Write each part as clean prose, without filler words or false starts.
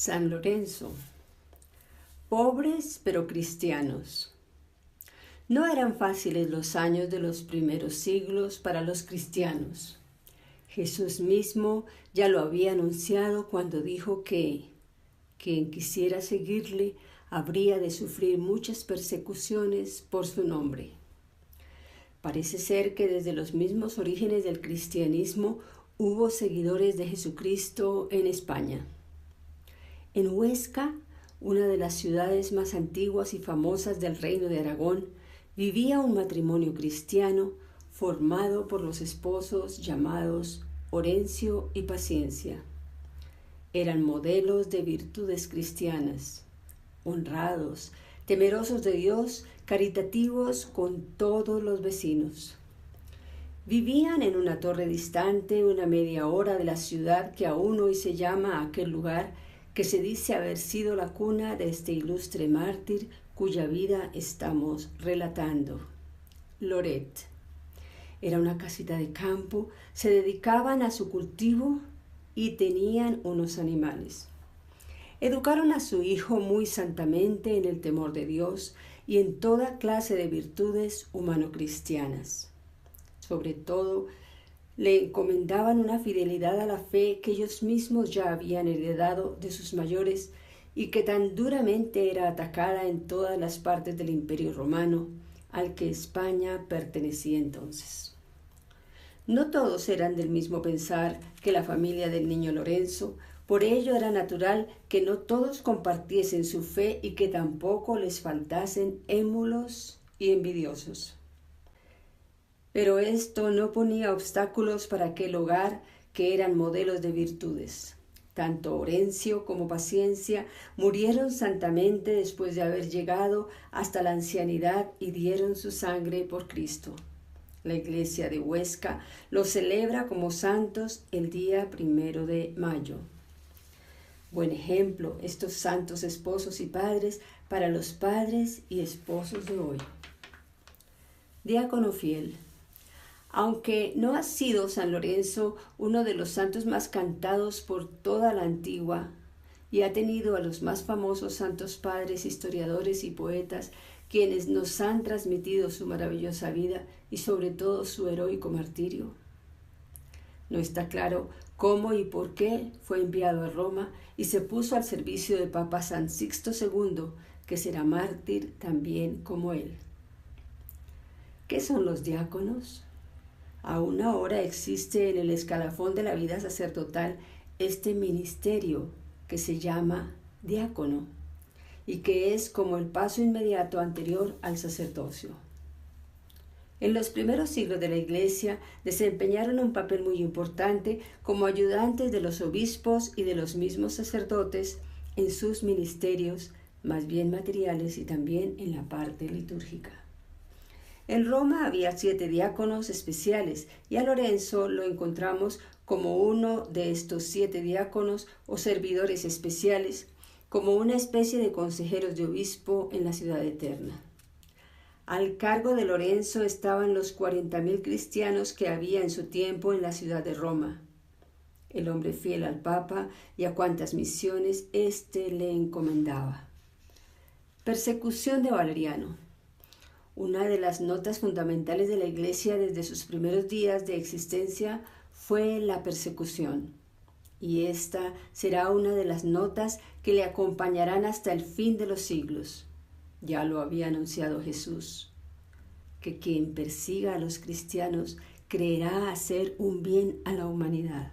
San Lorenzo. Pobres pero cristianos. No eran fáciles los años de los primeros siglos para los cristianos. Jesús mismo ya lo había anunciado cuando dijo que quien quisiera seguirle habría de sufrir muchas persecuciones por su nombre. Parece ser que desde los mismos orígenes del cristianismo hubo seguidores de Jesucristo en España. En Huesca, una de las ciudades más antiguas y famosas del Reino de Aragón, vivía un matrimonio cristiano formado por los esposos llamados Orencio y Paciencia. Eran modelos de virtudes cristianas, honrados, temerosos de Dios, caritativos con todos los vecinos. Vivían en una torre distante, una media hora de la ciudad que aún hoy se llama aquel lugar que se dice haber sido la cuna de este ilustre mártir cuya vida estamos relatando. Loret. Era una casita de campo, se dedicaban a su cultivo y tenían unos animales. Educaron a su hijo muy santamente en el temor de Dios y en toda clase de virtudes humano-cristianas. Sobre todo, le encomendaban una fidelidad a la fe que ellos mismos ya habían heredado de sus mayores y que tan duramente era atacada en todas las partes del Imperio Romano, al que España pertenecía entonces. No todos eran del mismo pensar que la familia del niño Lorenzo, por ello era natural que no todos compartiesen su fe y que tampoco les faltasen émulos y envidiosos. Pero esto no ponía obstáculos para aquel hogar que eran modelos de virtudes. Tanto Orencio como Paciencia murieron santamente después de haber llegado hasta la ancianidad y dieron su sangre por Cristo. La iglesia de Huesca los celebra como santos el día 1 de mayo. Buen ejemplo estos santos esposos y padres para los padres y esposos de hoy. Diácono fiel. Aunque no ha sido San Lorenzo uno de los santos más cantados por toda la antigua y ha tenido a los más famosos santos padres, historiadores y poetas, quienes nos han transmitido su maravillosa vida y sobre todo su heroico martirio. No está claro cómo y por qué fue enviado a Roma y se puso al servicio del Papa San Sixto II, que será mártir también como él. ¿Qué son los diáconos? Aún ahora existe en el escalafón de la vida sacerdotal este ministerio que se llama diácono y que es como el paso inmediato anterior al sacerdocio. En los primeros siglos de la Iglesia desempeñaron un papel muy importante como ayudantes de los obispos y de los mismos sacerdotes en sus ministerios, más bien materiales y también en la parte litúrgica. En Roma había 7 diáconos especiales y a Lorenzo lo encontramos como uno de estos 7 diáconos o servidores especiales, como una especie de consejeros de obispo en la ciudad eterna. Al cargo de Lorenzo estaban los 40.000 cristianos que había en su tiempo en la ciudad de Roma. El hombre fiel al Papa y a cuantas misiones éste le encomendaba. Persecución de Valeriano. Una de las notas fundamentales de la Iglesia desde sus primeros días de existencia fue la persecución, y esta será una de las notas que le acompañarán hasta el fin de los siglos. Ya lo había anunciado Jesús, que quien persiga a los cristianos creerá hacer un bien a la humanidad.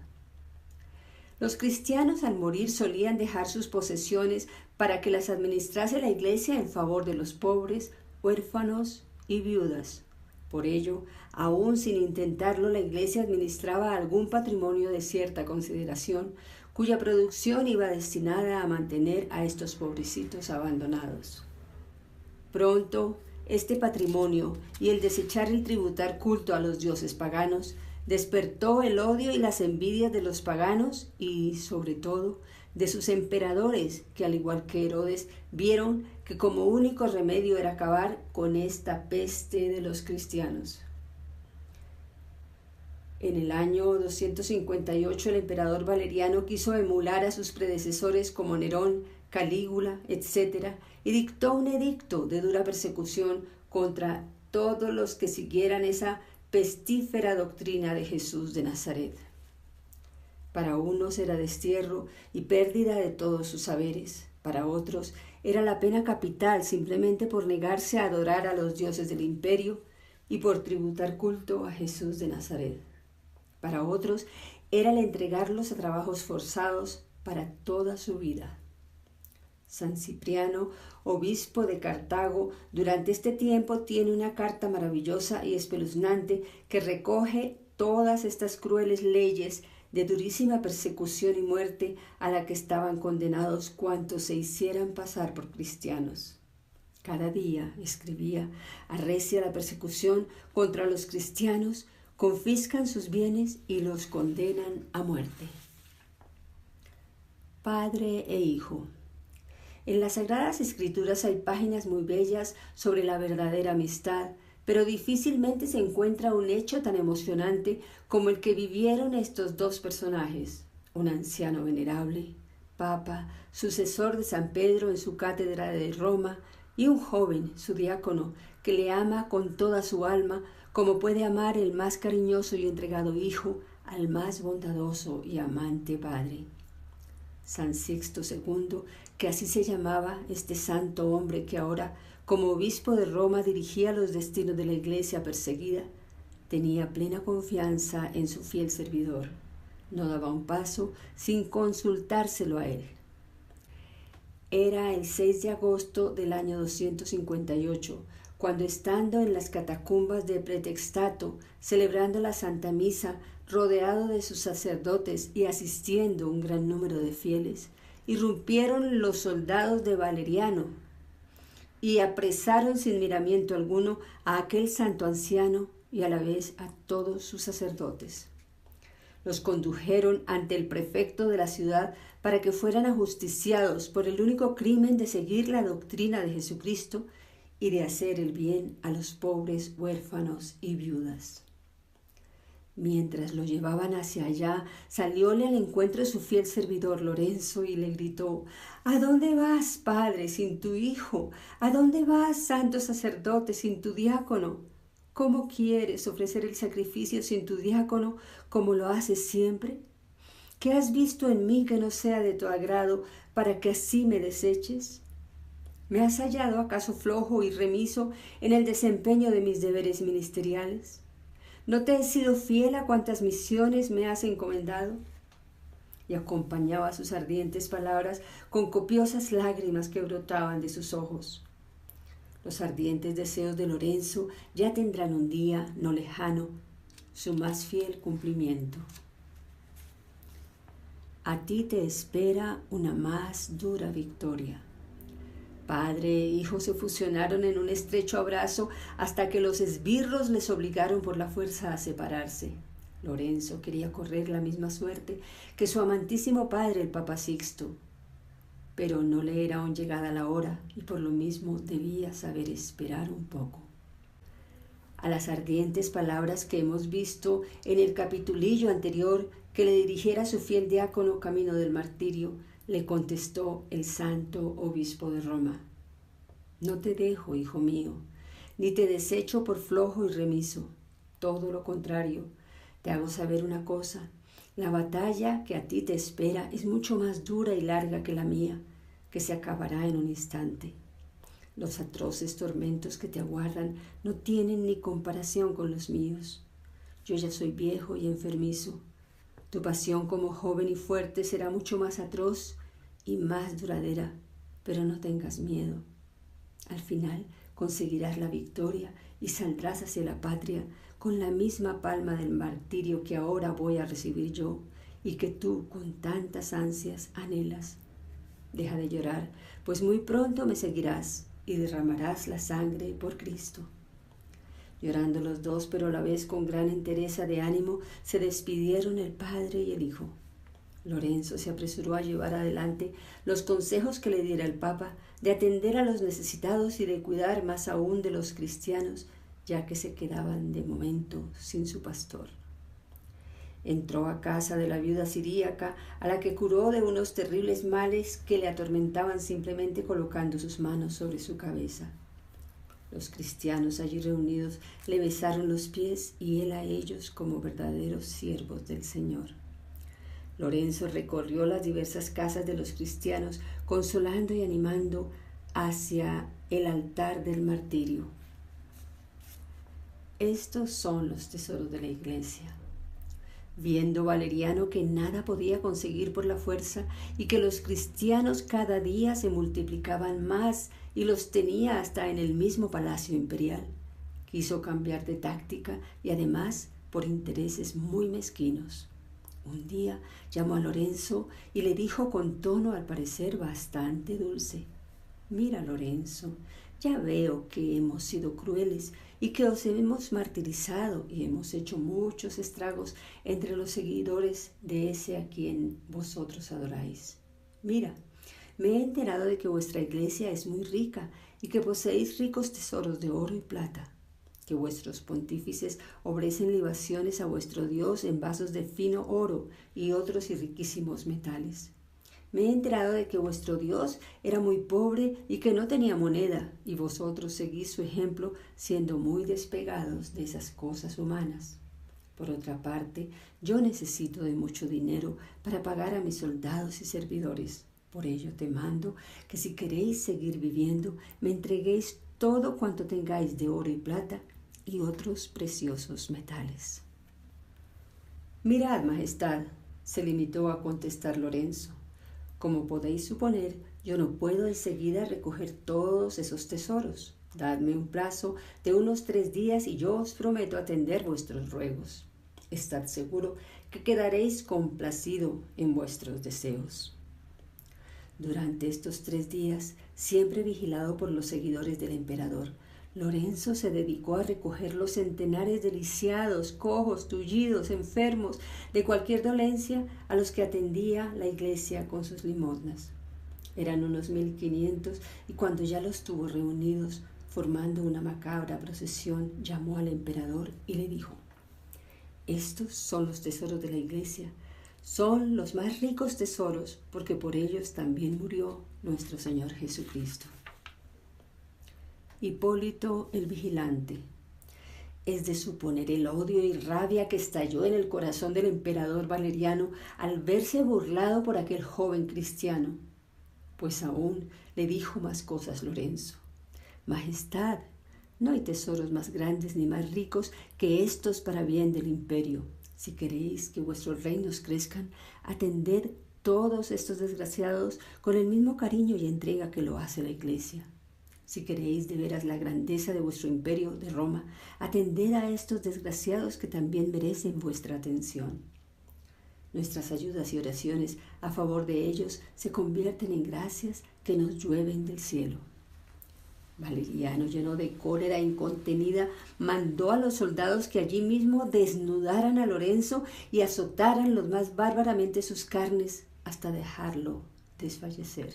Los cristianos al morir solían dejar sus posesiones para que las administrase la Iglesia en favor de los pobres, huérfanos y viudas. Por ello, aún sin intentarlo, la Iglesia administraba algún patrimonio de cierta consideración, cuya producción iba destinada a mantener a estos pobrecitos abandonados. Pronto, este patrimonio y el desechar el tributar culto a los dioses paganos despertó el odio y las envidias de los paganos y, sobre todo, de sus emperadores, que al igual que Herodes, vieron que como único remedio era acabar con esta peste de los cristianos. En el año 258 el emperador Valeriano quiso emular a sus predecesores como Nerón, Calígula, etc., y dictó un edicto de dura persecución contra todos los que siguieran esa pestífera doctrina de Jesús de Nazaret. Para unos era destierro y pérdida de todos sus saberes, para otros era la pena capital simplemente por negarse a adorar a los dioses del imperio y por tributar culto a Jesús de Nazaret. Para otros era el entregarlos a trabajos forzados para toda su vida. San Cipriano, obispo de Cartago, durante este tiempo tiene una carta maravillosa y espeluznante que recoge todas estas crueles leyes de durísima persecución y muerte a la que estaban condenados cuantos se hicieran pasar por cristianos. Cada día, escribía, arrecia la persecución contra los cristianos, confiscan sus bienes y los condenan a muerte. Padre e Hijo. En las Sagradas Escrituras hay páginas muy bellas sobre la verdadera amistad, pero difícilmente se encuentra un hecho tan emocionante como el que vivieron estos dos personajes, un anciano venerable, papa, sucesor de San Pedro en su cátedra de Roma, y un joven, su diácono, que le ama con toda su alma, como puede amar el más cariñoso y entregado hijo al más bondadoso y amante padre. San Sixto II, que así se llamaba este santo hombre que ahora, como obispo de Roma, dirigía los destinos de la iglesia perseguida, tenía plena confianza en su fiel servidor. No daba un paso sin consultárselo a él. Era el 6 de agosto del año 258, cuando estando en las catacumbas de Pretextato, celebrando la Santa Misa, rodeado de sus sacerdotes y asistiendo un gran número de fieles, irrumpieron los soldados de Valeriano y apresaron sin miramiento alguno a aquel santo anciano y a la vez a todos sus sacerdotes. Los condujeron ante el prefecto de la ciudad para que fueran ajusticiados por el único crimen de seguir la doctrina de Jesucristo y de hacer el bien a los pobres, huérfanos y viudas. Mientras lo llevaban hacia allá, salióle al encuentro su fiel servidor Lorenzo y le gritó: «¿A dónde vas, Padre, sin tu Hijo? ¿A dónde vas, santo sacerdote, sin tu diácono? ¿Cómo quieres ofrecer el sacrificio sin tu diácono, como lo haces siempre? ¿Qué has visto en mí que no sea de tu agrado para que así me deseches? ¿Me has hallado acaso flojo y remiso en el desempeño de mis deberes ministeriales? ¿No te he sido fiel a cuantas misiones me has encomendado?» Y acompañaba sus ardientes palabras con copiosas lágrimas que brotaban de sus ojos. Los ardientes deseos de Lorenzo ya tendrán un día, no lejano, su más fiel cumplimiento. A ti te espera una más dura victoria. Padre e hijo se fusionaron en un estrecho abrazo hasta que los esbirros les obligaron por la fuerza a separarse. Lorenzo quería correr la misma suerte que su amantísimo padre, el Papa Sixto, pero no le era aún llegada la hora y por lo mismo debía saber esperar un poco. A las ardientes palabras que hemos visto en el capitulillo anterior que le dirigiera su fiel diácono camino del martirio, le contestó el santo obispo de Roma: «No te dejo, hijo mío, ni te desecho por flojo y remiso. Todo lo contrario, te hago saber una cosa: la batalla que a ti te espera es mucho más dura y larga que la mía, que se acabará en un instante. Los atroces tormentos que te aguardan no tienen ni comparación con los míos. Yo ya soy viejo y enfermizo. Tu pasión como joven y fuerte será mucho más atroz y más duradera, pero no tengas miedo. Al final conseguirás la victoria y saldrás hacia la patria con la misma palma del martirio que ahora voy a recibir yo y que tú con tantas ansias anhelas. Deja de llorar, pues muy pronto me seguirás y derramarás la sangre por Cristo». Llorando los dos, pero a la vez con gran entereza de ánimo, se despidieron el padre y el hijo. Lorenzo se apresuró a llevar adelante los consejos que le diera el Papa, de atender a los necesitados y de cuidar más aún de los cristianos, ya que se quedaban de momento sin su pastor. Entró a casa de la viuda siríaca, a la que curó de unos terribles males que le atormentaban simplemente colocando sus manos sobre su cabeza. Los cristianos allí reunidos le besaron los pies y él a ellos como verdaderos siervos del Señor. Lorenzo recorrió las diversas casas de los cristianos, consolando y animando hacia el altar del martirio. Estos son los tesoros de la Iglesia. Viendo Valeriano que nada podía conseguir por la fuerza y que los cristianos cada día se multiplicaban más y los tenía hasta en el mismo palacio imperial, quiso cambiar de táctica y además por intereses muy mezquinos. Un día llamó a Lorenzo y le dijo con tono al parecer bastante dulce: «Mira, Lorenzo, ya veo que hemos sido crueles y que os hemos martirizado y hemos hecho muchos estragos entre los seguidores de ese a quien vosotros adoráis. Mira, me he enterado de que vuestra iglesia es muy rica y que poseéis ricos tesoros de oro y plata, que vuestros pontífices ofrecen libaciones a vuestro Dios en vasos de fino oro y otros y riquísimos metales. Me he enterado de que vuestro Dios era muy pobre y que no tenía moneda, y vosotros seguís su ejemplo siendo muy despegados de esas cosas humanas. Por otra parte, yo necesito de mucho dinero para pagar a mis soldados y servidores. Por ello te mando que si queréis seguir viviendo, me entreguéis todo cuanto tengáis de oro y plata y otros preciosos metales». «Mirad, Majestad», se limitó a contestar Lorenzo, «como podéis suponer, yo no puedo enseguida recoger todos esos tesoros. Dadme un plazo de unos 3 días y yo os prometo atender vuestros ruegos. Estad seguro que quedaréis complacido en vuestros deseos». Durante estos 3 días, siempre vigilado por los seguidores del emperador, Lorenzo se dedicó a recoger los centenares de lisiados, cojos, tullidos, enfermos, de cualquier dolencia, a los que atendía la iglesia con sus limosnas. Eran unos 1500 y cuando ya los tuvo reunidos, formando una macabra procesión, llamó al emperador y le dijo: «Estos son los tesoros de la iglesia, son los más ricos tesoros, porque por ellos también murió nuestro Señor Jesucristo». Hipólito el vigilante. Es de suponer el odio y rabia que estalló en el corazón del emperador Valeriano al verse burlado por aquel joven cristiano. Pues aún le dijo más cosas Lorenzo: «Majestad, no hay tesoros más grandes ni más ricos que estos para bien del imperio. Si queréis que vuestros reinos crezcan, atended todos estos desgraciados con el mismo cariño y entrega que lo hace la iglesia. Si queréis de veras la grandeza de vuestro imperio de Roma, atended a estos desgraciados que también merecen vuestra atención. Nuestras ayudas y oraciones a favor de ellos se convierten en gracias que nos llueven del cielo». Valeriano, lleno de cólera incontenida, mandó a los soldados que allí mismo desnudaran a Lorenzo y azotaran los más bárbaramente sus carnes hasta dejarlo desfallecer.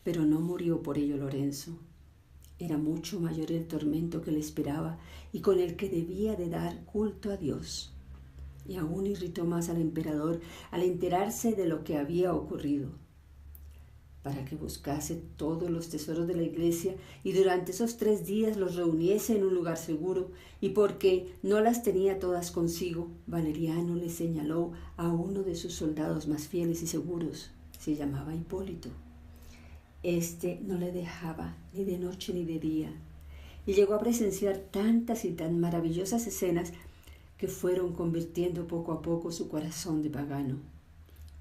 Pero no murió por ello Lorenzo. Era mucho mayor el tormento que le esperaba y con el que debía de dar culto a Dios. Y aún irritó más al emperador al enterarse de lo que había ocurrido. Para que buscase todos los tesoros de la iglesia y durante esos 3 días los reuniese en un lugar seguro, y porque no las tenía todas consigo, Valeriano le señaló a uno de sus soldados más fieles y seguros. Se llamaba Hipólito. Este no le dejaba ni de noche ni de día, y llegó a presenciar tantas y tan maravillosas escenas que fueron convirtiendo poco a poco su corazón de pagano.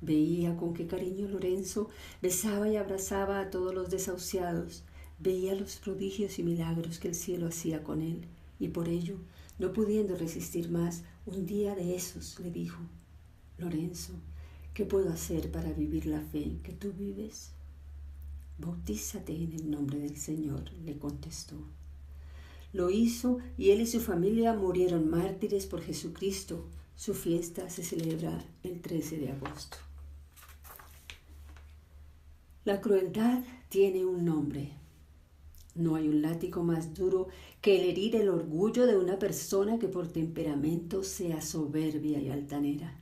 Veía con qué cariño Lorenzo besaba y abrazaba a todos los desahuciados, veía los prodigios y milagros que el cielo hacía con él, y por ello, no pudiendo resistir más, un día de esos le dijo: «Lorenzo, ¿qué puedo hacer para vivir la fe que tú vives?». «Bautízate en el nombre del Señor», le contestó. Lo hizo y él y su familia murieron mártires por Jesucristo. Su fiesta se celebra el 13 de agosto. La crueldad tiene un nombre. No hay un látigo más duro que el herir el orgullo de una persona que por temperamento sea soberbia y altanera.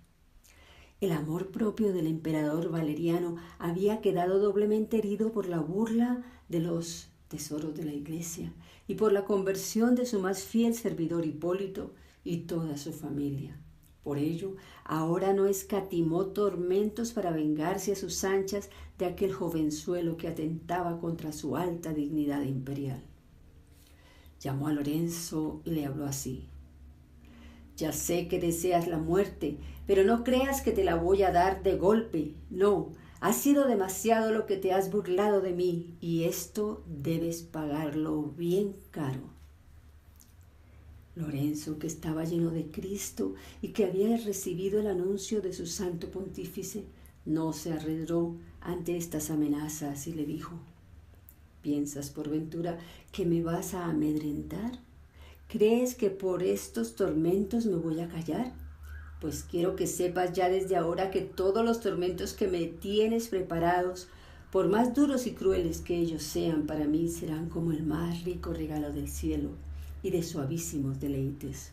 El amor propio del emperador Valeriano había quedado doblemente herido por la burla de los tesoros de la iglesia y por la conversión de su más fiel servidor Hipólito y toda su familia. Por ello, ahora no escatimó tormentos para vengarse a sus anchas de aquel jovenzuelo que atentaba contra su alta dignidad imperial. Llamó a Lorenzo y le habló así: ya sé que deseas la muerte, pero no creas que te la voy a dar de golpe. No, ha sido demasiado lo que te has burlado de mí, y esto debes pagarlo bien caro. Lorenzo, que estaba lleno de Cristo y que había recibido el anuncio de su santo pontífice, no se arredró ante estas amenazas y le dijo: ¿piensas por ventura que me vas a amedrentar? ¿Crees que por estos tormentos me voy a callar? Pues quiero que sepas ya desde ahora que todos los tormentos que me tienes preparados, por más duros y crueles que ellos sean para mí, serán como el más rico regalo del cielo y de suavísimos deleites.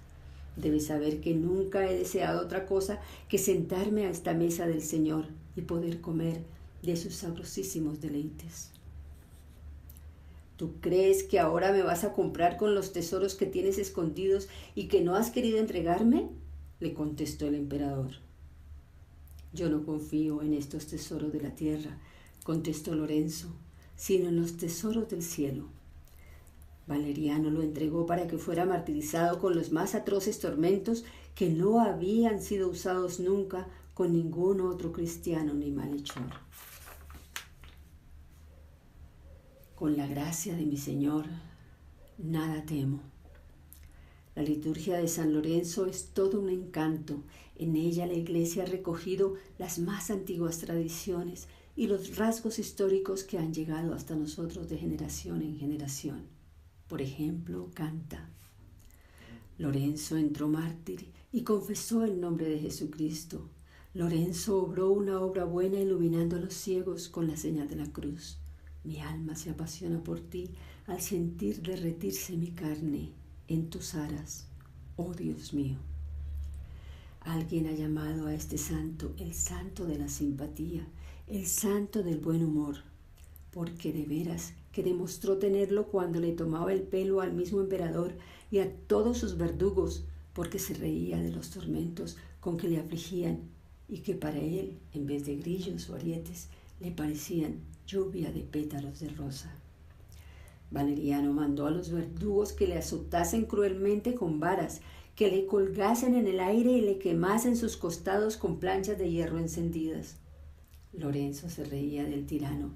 Debes saber que nunca he deseado otra cosa que sentarme a esta mesa del Señor y poder comer de sus sabrosísimos deleites. ¿Tú crees que ahora me vas a comprar con los tesoros que tienes escondidos y que no has querido entregarme? Le contestó el emperador. Yo no confío en estos tesoros de la tierra, contestó Lorenzo, sino en los tesoros del cielo. Valeriano lo entregó para que fuera martirizado con los más atroces tormentos que no habían sido usados nunca con ningún otro cristiano ni malhechor. Con la gracia de mi Señor, nada temo. La liturgia de San Lorenzo es todo un encanto. En ella la Iglesia ha recogido las más antiguas tradiciones y los rasgos históricos que han llegado hasta nosotros de generación en generación. Por ejemplo, canta: Lorenzo entró mártir y confesó el nombre de Jesucristo. Lorenzo obró una obra buena iluminando a los ciegos con la señal de la cruz. Mi alma se apasiona por ti al sentir derretirse mi carne en tus aras, oh Dios mío. Alguien ha llamado a este santo el santo de la simpatía, el santo del buen humor, porque de veras que demostró tenerlo cuando le tomaba el pelo al mismo emperador y a todos sus verdugos, porque se reía de los tormentos con que le afligían y que para él, en vez de grillos o arietes, le parecían lluvia de pétalos de rosa. Valeriano mandó a los verdugos que le azotasen cruelmente con varas, que le colgasen en el aire y le quemasen sus costados con planchas de hierro encendidas. Lorenzo se reía del tirano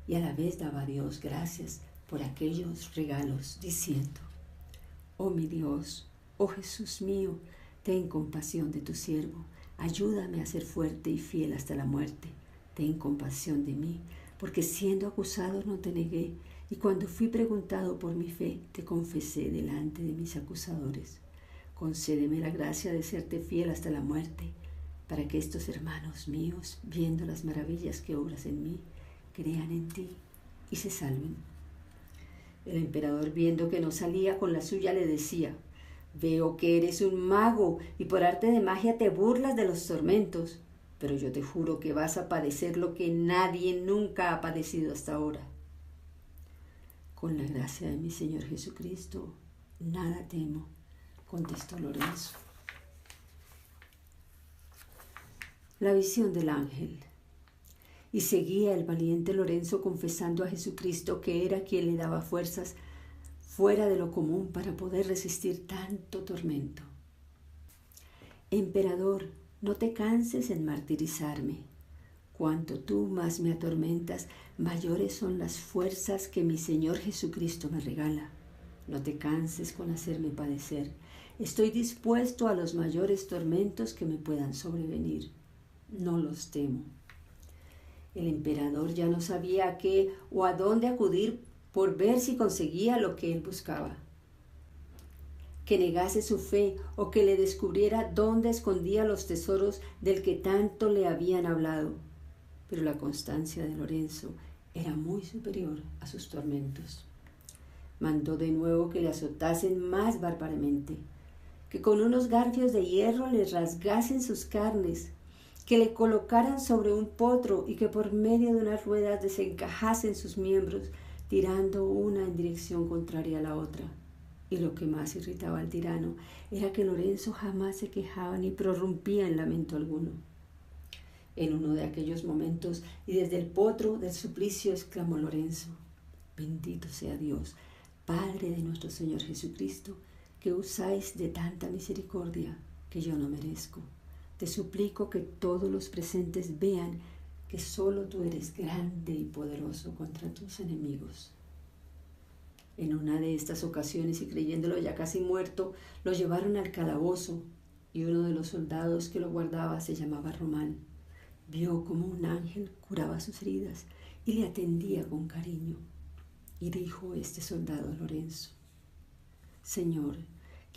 y a la vez daba a Dios gracias por aquellos regalos, diciendo: oh mi Dios, oh Jesús mío, ten compasión de tu siervo, ayúdame a ser fuerte y fiel hasta la muerte, ten compasión de mí, porque siendo acusado no te negué, y cuando fui preguntado por mi fe, te confesé delante de mis acusadores. Concédeme la gracia de serte fiel hasta la muerte, para que estos hermanos míos, viendo las maravillas que obras en mí, crean en ti y se salven. El emperador, viendo que no salía con la suya, le decía: veo que eres un mago y por arte de magia te burlas de los tormentos, pero yo te juro que vas a padecer lo que nadie nunca ha padecido hasta ahora. Con la gracia de mi Señor Jesucristo, nada temo, contestó Lorenzo. La visión del ángel. Y seguía el valiente Lorenzo confesando a Jesucristo que era quien le daba fuerzas fuera de lo común para poder resistir tanto tormento. Emperador, no te canses en martirizarme. Cuanto tú más me atormentas, mayores son las fuerzas que mi Señor Jesucristo me regala. No te canses con hacerme padecer. Estoy dispuesto a los mayores tormentos que me puedan sobrevenir. No los temo. El emperador ya no sabía a qué o a dónde acudir por ver si conseguía lo que él buscaba. Que negase su fe o que le descubriera dónde escondía los tesoros del que tanto le habían hablado. Pero la constancia de Lorenzo era muy superior a sus tormentos. Mandó de nuevo que le azotasen más bárbaramente, que con unos garfios de hierro le rasgasen sus carnes, que le colocaran sobre un potro y que por medio de unas ruedas desencajasen sus miembros, tirando una en dirección contraria a la otra. Y lo que más irritaba al tirano era que Lorenzo jamás se quejaba ni prorrumpía en lamento alguno. En uno de aquellos momentos, y desde el potro del suplicio, exclamó Lorenzo: bendito sea Dios, Padre de nuestro Señor Jesucristo, que usáis de tanta misericordia que yo no merezco. Te suplico que todos los presentes vean que solo tú eres grande y poderoso contra tus enemigos. En una de estas ocasiones, y creyéndolo ya casi muerto, lo llevaron al calabozo, y uno de los soldados que lo guardaba se llamaba Román. Vio como un ángel curaba sus heridas y le atendía con cariño. Y dijo este soldado a Lorenzo: Señor,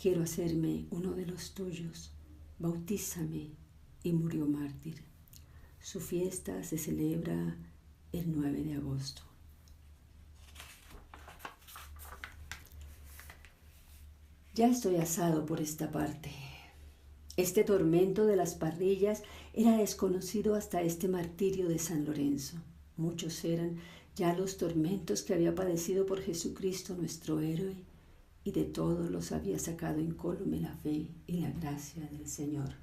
quiero hacerme uno de los tuyos, bautízame. Y murió mártir. Su fiesta se celebra el 9 de agosto. Ya estoy asado por esta parte. Este tormento de las parrillas era desconocido hasta este martirio de San Lorenzo. Muchos eran ya los tormentos que había padecido por Jesucristo nuestro héroe, y de todos los había sacado incólume la fe y la gracia del Señor.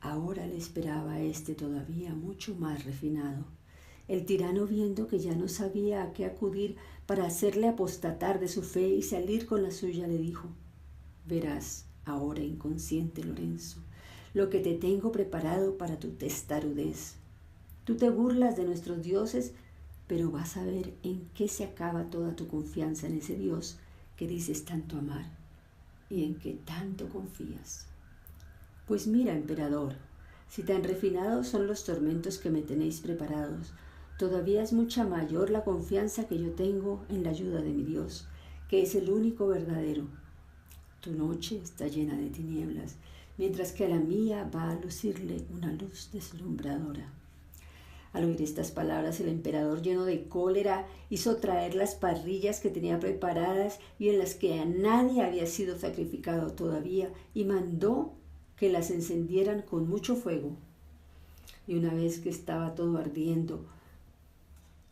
Ahora le esperaba a este todavía mucho más refinado. El tirano, viendo que ya no sabía a qué acudir para hacerle apostatar de su fe y salir con la suya, le dijo: verás ahora, inconsciente Lorenzo, lo que te tengo preparado para tu testarudez. Tú te burlas de nuestros dioses, pero vas a ver en qué se acaba toda tu confianza en ese Dios que dices tanto amar y en que tanto confías. Pues mira, emperador, si tan refinados son los tormentos que me tenéis preparados, todavía es mucha mayor la confianza que yo tengo en la ayuda de mi Dios, que es el único verdadero. Tu noche está llena de tinieblas, mientras que a la mía va a lucirle una luz deslumbradora. Al oír estas palabras, el emperador, lleno de cólera, hizo traer las parrillas que tenía preparadas y en las que a nadie había sido sacrificado todavía, y mandó que las encendieran con mucho fuego. Y una vez que estaba todo ardiendo,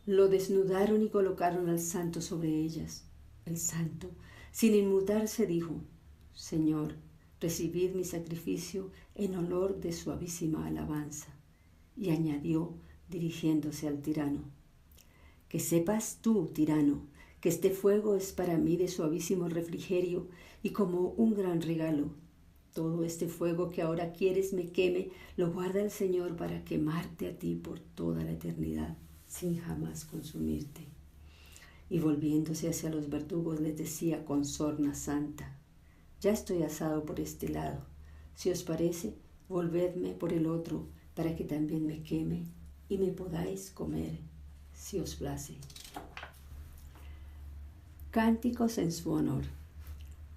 lo desnudaron y colocaron al santo sobre ellas. El santo, sin inmutarse, dijo: Señor, recibid mi sacrificio en olor de suavísima alabanza. Y añadió, dirigiéndose al tirano: que sepas tú, tirano, que este fuego es para mí de suavísimo refrigerio y como un gran regalo. Todo este fuego que ahora quieres me queme, lo guarda el Señor para quemarte a ti por toda la eternidad, sin jamás consumirte. Y volviéndose hacia los verdugos les decía con sorna santa: ya estoy asado por este lado. Si os parece, volvedme por el otro, para que también me queme y me podáis comer, si os place. Cánticos en su honor.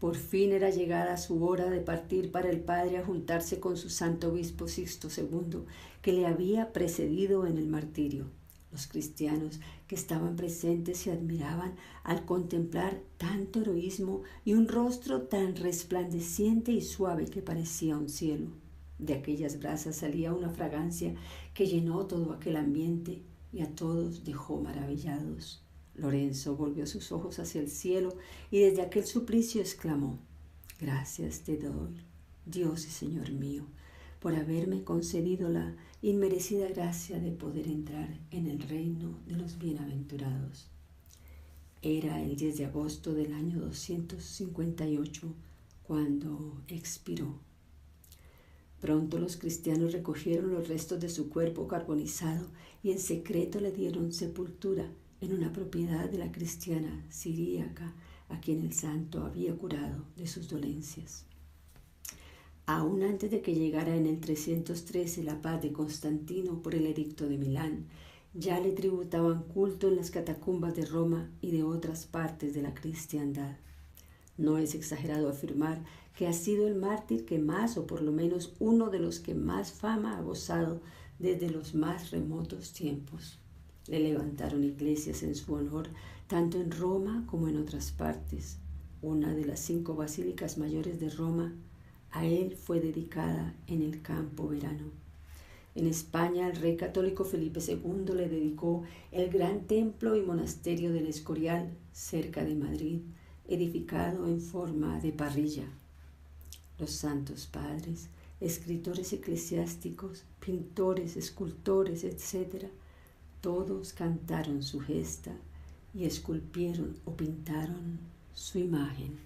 Por fin era llegada su hora de partir para el Padre a juntarse con su santo obispo Sixto II, que le había precedido en el martirio. Los cristianos que estaban presentes se admiraban al contemplar tanto heroísmo y un rostro tan resplandeciente y suave que parecía un cielo. De aquellas brasas salía una fragancia que llenó todo aquel ambiente y a todos dejó maravillados. Lorenzo volvió sus ojos hacia el cielo y desde aquel suplicio exclamó: gracias te doy, Dios y Señor mío, por haberme concedido la inmerecida gracia de poder entrar en el reino de los bienaventurados. Era el 10 de agosto del año 258 cuando expiró. Pronto los cristianos recogieron los restos de su cuerpo carbonizado y en secreto le dieron sepultura en una propiedad de la cristiana siríaca a quien el santo había curado de sus dolencias. Aún antes de que llegara en el 313 la paz de Constantino por el edicto de Milán, ya le tributaban culto en las catacumbas de Roma y de otras partes de la cristiandad. No es exagerado afirmar que ha sido el mártir que más, o por lo menos uno de los que más fama ha gozado desde los más remotos tiempos. Le levantaron iglesias en su honor, tanto en Roma como en otras partes. Una de las 5 basílicas mayores de Roma a él fue dedicada en el Campo Verano. En España, el rey católico Felipe II le dedicó el gran templo y monasterio del Escorial, cerca de Madrid, edificado en forma de parrilla. Los santos padres, escritores eclesiásticos, pintores, escultores, etc., todos cantaron su gesta y esculpieron o pintaron su imagen.